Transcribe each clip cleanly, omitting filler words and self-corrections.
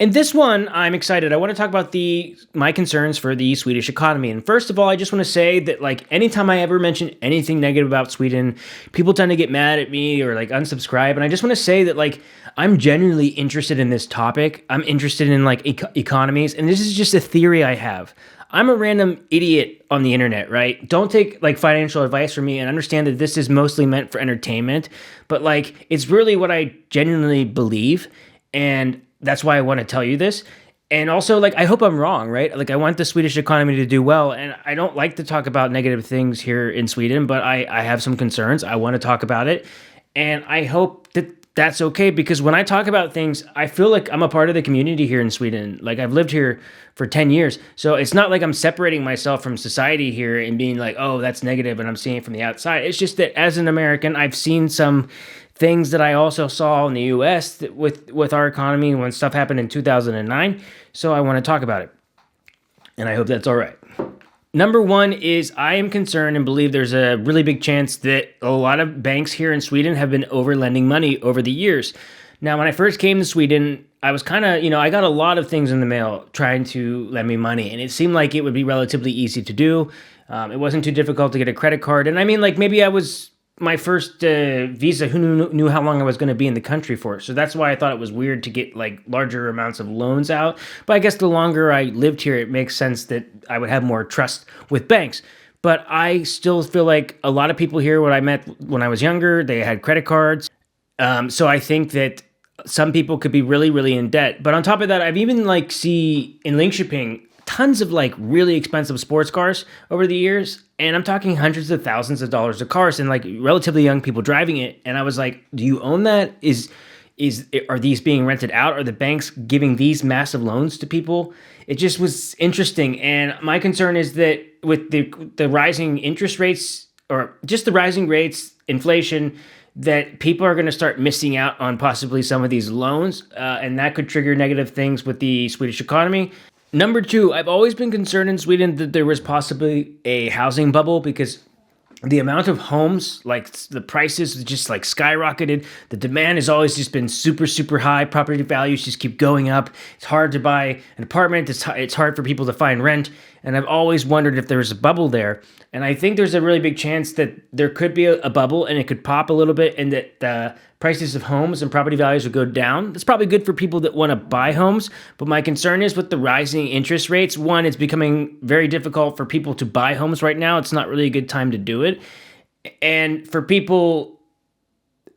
In this one, I'm excited. I want to talk about my concerns for the Swedish economy. And first of all, I just want to say that like anytime I ever mention anything negative about Sweden, people tend to get mad at me or like unsubscribe. And I just want to say that like I'm genuinely interested in this topic. I'm interested in like economies, and this is just a theory I have. I'm a random idiot on the internet, right? Don't take like financial advice from me and understand that this is mostly meant for entertainment, but like it's really what I genuinely believe. And that's why I want to tell you this. And also, like, I hope I'm wrong, right? Like, I want the Swedish economy to do well. And I don't like to talk about negative things here in Sweden, but I have some concerns. I want to talk about it. And I hope that that's okay, because when I talk about things, I feel like I'm a part of the community here in Sweden. Like, I've lived here for 10 years. So it's not like I'm separating myself from society here and being like, oh, that's negative and I'm seeing it from the outside. It's just that as an American, I've seen some things that I also saw in the US with our economy when stuff happened in 2009. So I want to talk about it. And I hope that's all right. Number one is I am concerned and believe there's a really big chance that a lot of banks here in Sweden have been overlending money over the years. Now, when I first came to Sweden, I was kind of, I got a lot of things in the mail trying to lend me money, and it seemed like it would be relatively easy to do. It wasn't too difficult to get a credit card. And I mean, like maybe I was my first visa, who knew how long I was going to be in the country for. So that's why I thought it was weird to get like larger amounts of loans out. But I guess the longer I lived here, it makes sense that I would have more trust with banks. But I still feel like a lot of people here, what I met when I was younger, they had credit cards. So I think that some people could be really, really in debt. But on top of that, I've even like see in Linköping tons of like really expensive sports cars over the years. And I'm talking hundreds of thousands of dollars of cars and like relatively young people driving it. And I was like, do you own that? Are these being rented out? Are the banks giving these massive loans to people? It just was interesting. And my concern is that with the rising interest rates, or just the rising rates, inflation, that people are going to start missing out on possibly some of these loans. And that could trigger negative things with the Swedish economy. Number two, I've always been concerned in Sweden that there was possibly a housing bubble, because the amount of homes, like the prices just like skyrocketed. The demand has always just been super, super high. Property values just keep going up. It's hard to buy an apartment. It's hard for people to find rent. And I've always wondered if there was a bubble there. And I think there's a really big chance that there could be a bubble and it could pop a little bit, and that the prices of homes and property values would go down. That's probably good for people that want to buy homes. But my concern is with the rising interest rates. One, it's becoming very difficult for people to buy homes right now. It's not really a good time to do it. And for people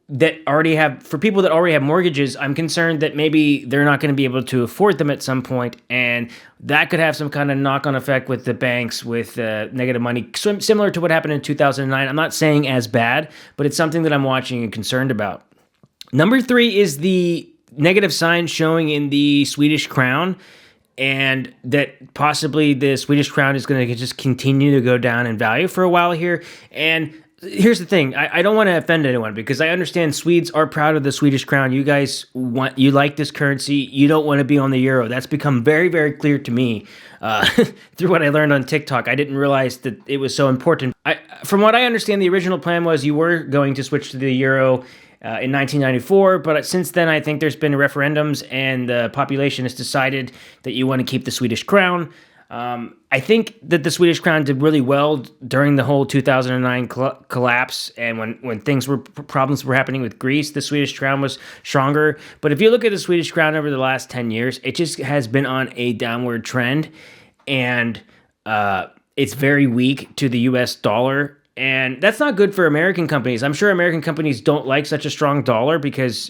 that already have mortgages, I'm concerned that maybe they're not going to be able to afford them at some point, and that could have some kind of knock-on effect with the banks with negative money, similar to what happened in 2009. I'm not saying as bad, but it's something that I'm watching and concerned about. Number three is the negative signs showing in the Swedish crown, and that possibly the Swedish crown is going to just continue to go down in value for a while here. And here's the thing. I don't want to offend anyone, because I understand Swedes are proud of the Swedish crown. You guys you like this currency. You don't want to be on the euro. That's become very, very clear to me through what I learned on TikTok. I didn't realize that it was so important. From what I understand, the original plan was you were going to switch to the euro in 1994, but since then I think there's been referendums and the population has decided that you want to keep the Swedish crown. I think that the Swedish crown did really well during the whole 2009 collapse, and when problems were happening with Greece, the Swedish crown was stronger. But if you look at the Swedish crown over the last 10 years, it just has been on a downward trend, and it's very weak to the US dollar. And that's not good for American companies. I'm sure American companies don't like such a strong dollar, because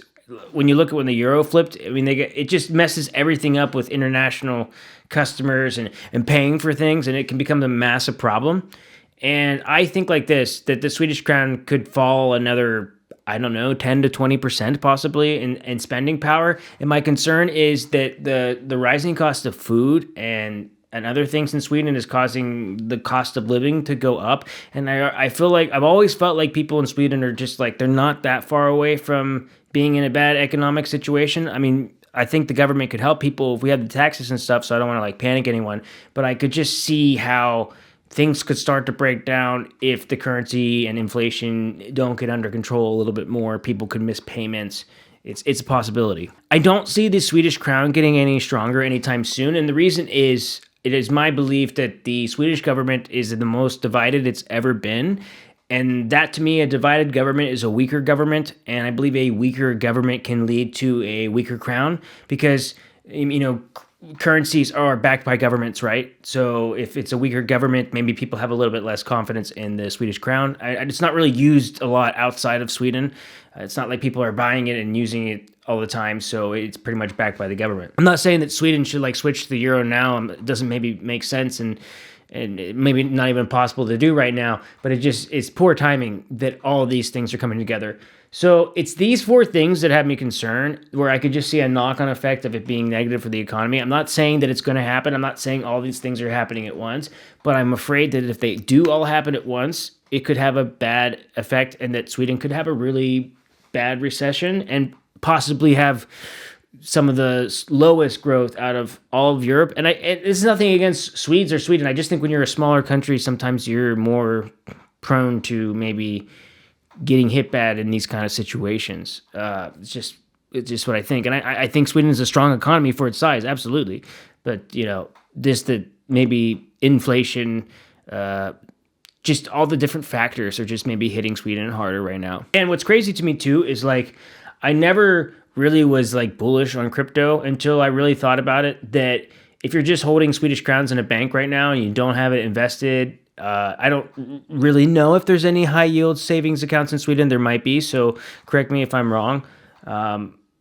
when you look at when the euro flipped, I mean, it just messes everything up with international customers and paying for things, and it can become a massive problem. And I think like this, that the Swedish crown could fall another, I don't know, 10 to 20% possibly in spending power. And my concern is that the rising cost of food and other things in Sweden is causing the cost of living to go up. And I feel like I've always felt like people in Sweden are just like, they're not that far away from being in a bad economic situation. I mean, I think the government could help people if we had the taxes and stuff, so I don't want to like panic anyone. But I could just see how things could start to break down if the currency and inflation don't get under control a little bit more. People could miss payments, It's a possibility. I don't see the Swedish crown getting any stronger anytime soon, and the reason is it is my belief that the Swedish government is the most divided it's ever been. And that, to me, a divided government is a weaker government, and I believe a weaker government can lead to a weaker crown because, currencies are backed by governments, right? So if it's a weaker government, maybe people have a little bit less confidence in the Swedish crown. It's not really used a lot outside of Sweden. It's not like people are buying it and using it all the time, so it's pretty much backed by the government. I'm not saying that Sweden should switch to the euro now. It doesn't maybe make sense and maybe not even possible to do right now, but it's poor timing that all of these things are coming together. So it's these four things that have me concerned, where I could just see a knock-on effect of it being negative for the economy. I'm not saying that it's going to happen. I'm not saying all these things are happening at once, but I'm afraid that if they do all happen at once, it could have a bad effect, and that Sweden could have a really bad recession and possibly have some of the lowest growth out of all of Europe. And it's nothing against Swedes or Sweden. I just think when you're a smaller country, sometimes you're more prone to maybe getting hit bad in these kind of situations. It's just what I think. And I think Sweden is a strong economy for its size, absolutely. But, that maybe inflation, just all the different factors are just maybe hitting Sweden harder right now. And what's crazy to me too is I never really was bullish on crypto until I really thought about it, that if you're just holding Swedish crowns in a bank right now and you don't have it invested, I don't really know if there's any high yield savings accounts in Sweden. There might be, so correct me if I'm wrong.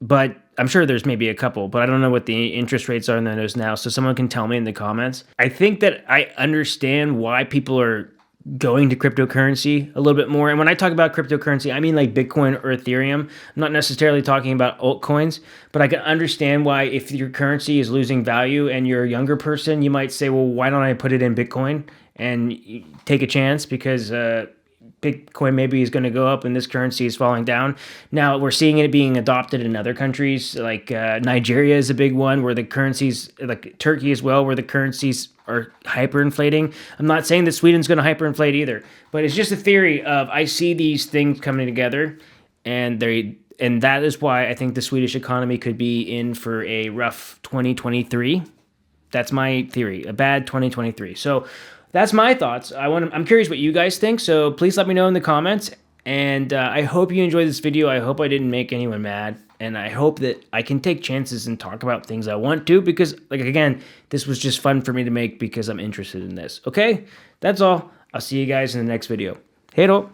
But I'm sure there's maybe a couple, but I don't know what the interest rates are in those now. So someone can tell me in the comments. I think that I understand why people are going to cryptocurrency a little bit more. And when I talk about cryptocurrency, I mean Bitcoin or Ethereum. I'm not necessarily talking about altcoins, but I can understand why if your currency is losing value and you're a younger person, you might say, well, why don't I put it in Bitcoin and take a chance because Bitcoin maybe is going to go up and this currency is falling down. Now we're seeing it being adopted in other countries, like Nigeria is a big one where the currencies, like Turkey as well, where the currencies are hyperinflating. I'm not saying that Sweden's going to hyperinflate either, but it's just a theory of I see these things coming together, and that is why I think the Swedish economy could be in for a rough 2023. That's my theory, a bad 2023. So that's my thoughts. I'm curious what you guys think, so please let me know in the comments. And I hope you enjoyed this video. I hope I didn't make anyone mad. And I hope that I can take chances and talk about things I want to, because, again, this was just fun for me to make because I'm interested in this. Okay? That's all. I'll see you guys in the next video. Hej då!